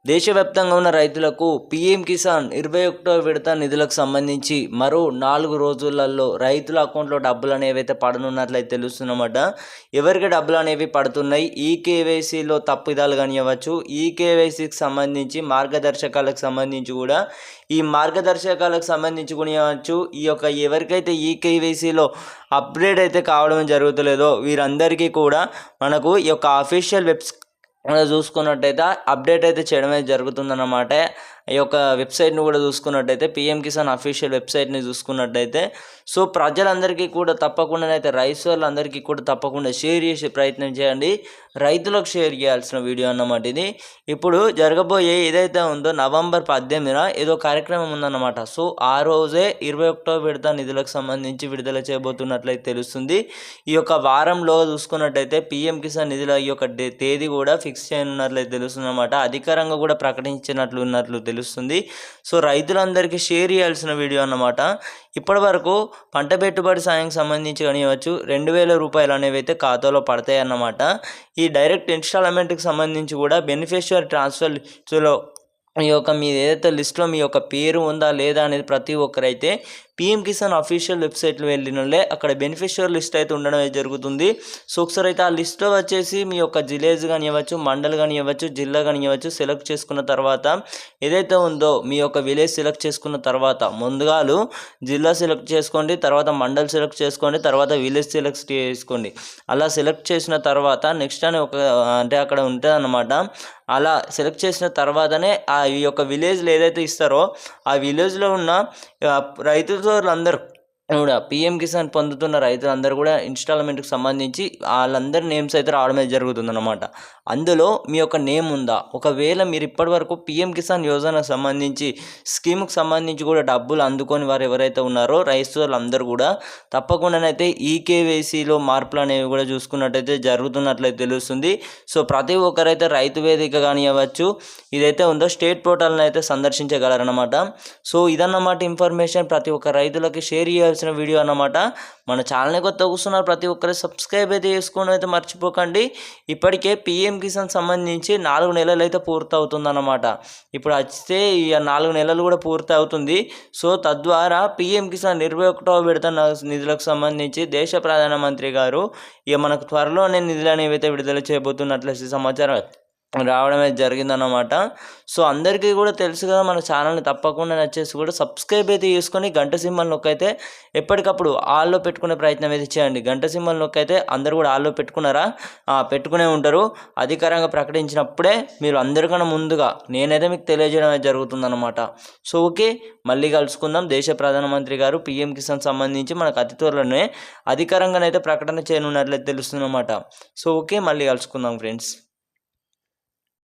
దేశవ్యాప్తంగా ఉన్న రైతులకు పీఎం కిసాన్ 21వ విడత నిధులకు సంబంధించి మరో 4 రోజులలో రైతుల అకౌంట్లో డబ్బులు అనేవి అయితే పడనున్నట్లయితే తెలుస్తున్నమాట. ఎవరికి డబ్బులు అనేవి పడుతున్నాయి, ఈ కేవైసీలో తప్పిదాలు కానివ్వచ్చు, ఈ కేవైసీకి సంబంధించి మార్గదర్శకాలకు సంబంధించి కూడా ఈ మార్గదర్శకాలకు సంబంధించి కొనియవచ్చు, ఈ యొక్క ఎవరికైతే ఈ కేవైసీలో అప్డేట్ అయితే కావడం జరుగుతలేదో వీరందరికీ కూడా మనకు ఈ యొక్క అఫీషియల్ చూసుకున్నట్టయితే అప్డేట్ అయితే చేయడమే జరుగుతుందన్నమాట. ఈ యొక్క వెబ్సైట్ని కూడా చూసుకున్నట్టయితే పీఎం కిసాన్ అఫీషియల్ వెబ్సైట్ని చూసుకున్నట్టయితే సో ప్రజలందరికీ కూడా తప్పకుండా అయితే రైతులందరికీ కూడా తప్పకుండా షేర్ చేసే ప్రయత్నం చేయండి. రైతులకు షేర్ చేయాల్సిన వీడియో అన్నమాట ఇది. ఇప్పుడు జరగబోయే ఏదైతే ఉందో నవంబర్ 18న ఏదో కార్యక్రమం ఉందన్నమాట. సో ఆ రోజే 21వ విడత నిధులకు సంబంధించి విడుదల చేయబోతున్నట్లయితే తెలుస్తుంది. ఈ యొక్క వారంలో చూసుకున్నట్టయితే పీఎం కిసాన్ నిధుల ఈ యొక్క తేదీ కూడా ఫిక్స్ చేయనున్నట్లయితే తెలుస్తుంది అన్నమాట. అధికారంగా కూడా ప్రకటించినట్లు తెలుస్తుంది. సో రైతులందరికీ షేర్ చేయాల్సిన వీడియో అన్నమాట. ఇప్పటి వరకు పంట పెట్టుబడి సాయం సంబంధించి కానివ్వచ్చు 2,000 రూపాయలు అనేవి అయితే ఖాతాలో పడతాయి అన్నమాట. ఈ డైరెక్ట్ ఇన్స్టాల్మెంట్కి సంబంధించి కూడా బెనిఫిషియరీ ట్రాన్స్ఫర్ లిస్టులో మీ యొక్క మీ ఏదైతే లిస్ట్లో మీ యొక్క పేరు ఉందా లేదా అనేది ప్రతి ఒక్కరైతే పీఎం కిసాన్ అఫీషియల్ వెబ్సైట్లో వెళ్ళినోళ్ళే అక్కడ బెనిఫిషియరీ లిస్ట్ అయితే ఉండడం జరుగుతుంది. సో ఒకసారి అయితే ఆ లిస్ట్లో వచ్చేసి మీ యొక్క విలేజ్ కానివ్వచ్చు, మండల్ కానివ్వచ్చు, జిల్లా కానివ్వచ్చు సెలెక్ట్ చేసుకున్న తర్వాత ఏదైతే ఉందో మీ యొక్క విలేజ్ సెలెక్ట్ చేసుకున్న తర్వాత ముందుగాలు జిల్లా సెలెక్ట్ చేసుకోండి, తర్వాత మండల్ సెలెక్ట్ చేసుకోండి, తర్వాత విలేజ్ సెలెక్ట్ చేసుకోండి. అలా సెలెక్ట్ చేసిన తర్వాత నెక్స్ట్ అని అంటే అక్కడ ఉంటుంది అన్నమాట. అలా సెలెక్ట్ చేసిన తర్వాతనే ఈ యొక్క విలేజ్లో ఏదైతే ఇస్తారో ఆ విలేజ్లో ఉన్న రైతులందరూ కూడా పీఎం కిసాన్ పొందుతున్న రైతులందరూ కూడా ఇన్స్టాల్మెంట్కి సంబంధించి వాళ్ళందరి నేమ్స్ అయితే రావడమే జరుగుతుందన్నమాట. అందులో మీ యొక్క నేమ్ ఉందా, ఒకవేళ మీరు ఇప్పటివరకు పీఎం కిసాన్ యోజనకు సంబంధించి స్కీమ్కి సంబంధించి కూడా డబ్బులు అందుకొని వారు ఎవరైతే ఉన్నారో రైతులందరూ కూడా తప్పకుండానైతే ఈ కేవైసీలో మార్పులు అనేవి కూడా చూసుకున్నట్టయితే జరుగుతున్నట్లయితే తెలుస్తుంది. సో ప్రతి ఒక్కరైతే రైతు వేదిక కానివ్వచ్చు ఇదైతే ఉందో స్టేట్ పోర్టల్ని అయితే సందర్శించగలరన్నమాట. సో ఇదన్నమాట ఇన్ఫర్మేషన్ ప్రతి ఒక్క రైతులకి షేర్ చేయాల్సిన వీడియో అన్నమాట. మన ఛానల్ని కొత్త కూర్చున్నారు ప్రతి ఒక్కరు సబ్స్క్రైబ్ అయితే చేసుకోవడం అయితే మర్చిపోకండి. ఇప్పటికే పీఎం కిసాన్ సంబంధించి 4 నెలలు అయితే పూర్తి అవుతుందన్నమాట. ఇప్పుడు వచ్చే ఈ 4 నెలలు కూడా పూర్తి అవుతుంది. సో తద్వారా పీఎం కిసాన్ 21వ విడత నిధులకు సంబంధించి దేశ ప్రధానమంత్రి గారు ఇక మనకు త్వరలోనే నిధులు అనేవి అయితే విడుదల చేయబోతున్నట్లయితే సమాచారం రావడమే జరిగిందన్నమాట. సో అందరికీ కూడా తెలుసు కదా, మన ఛానల్ని తప్పకుండా నచ్చేసి కూడా సబ్స్క్రైబ్ అయితే చేసుకొని గంట సింబల్ నొక్కైతే ఎప్పటికప్పుడు ఆల్లో పెట్టుకునే ప్రయత్నం అయితే చేయండి. గంట సింబల్ నొక్కైతే అందరూ కూడా ఆల్లో పెట్టుకున్నారా, పెట్టుకునే ఉంటారు. అధికారంగా ప్రకటించినప్పుడే మీరు అందరికన్నా ముందుగా నేనైతే మీకు తెలియజేయడం జరుగుతుందన్నమాట. సో ఓకే, మళ్ళీ కలుసుకుందాం. దేశ ప్రధానమంత్రి గారు పీఎం కిసాన్ సంబంధించి మనకు అతి త్వరలోనే అధికారంగానైతే ప్రకటన చేయనున్నట్లయితే తెలుస్తుందన్నమాట. సో ఓకే, మళ్ళీ కలుసుకుందాం ఫ్రెండ్స్.